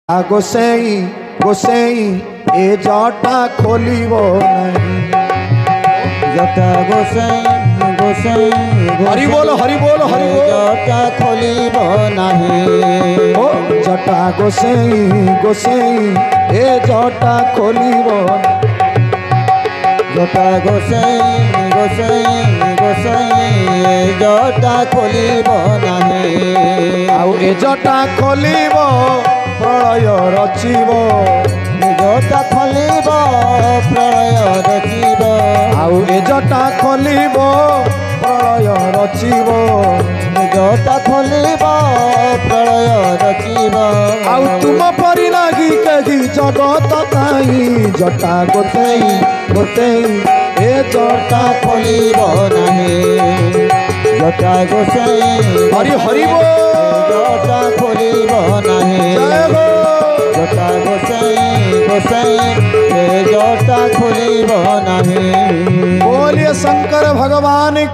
गोसाई गोसाई ए जटा खोलिब नहीं। जटा गोसाई गोसाई हरि बोल हरि बोल हरि बोल। जटा खोलिब नहीं। ओ जटा गोसाई गोसाई ए जटा खोलिब। जटा गोसाई गोसाई गोसाई जटा खोलिब नहीं। आउ ए जटा खोलिब प्रलय रचिब। जटा खोलिब प्रलय रचिब। आउ ए जटा खोलिब प्रलय रचिब। जटा खोलिब प्रलय रचिब। आउ तुम परि लागी कही जगत ताई। जटा गोसाई गोसाई ए जटा खोलिब नहीं। जटा गोसाई हरि हरि बोल। जटा खोलिब नहीं। जय हो। जटा गोसाई गोसाई जटा खोलिब नहीं। बोलिए शंकर भगवान।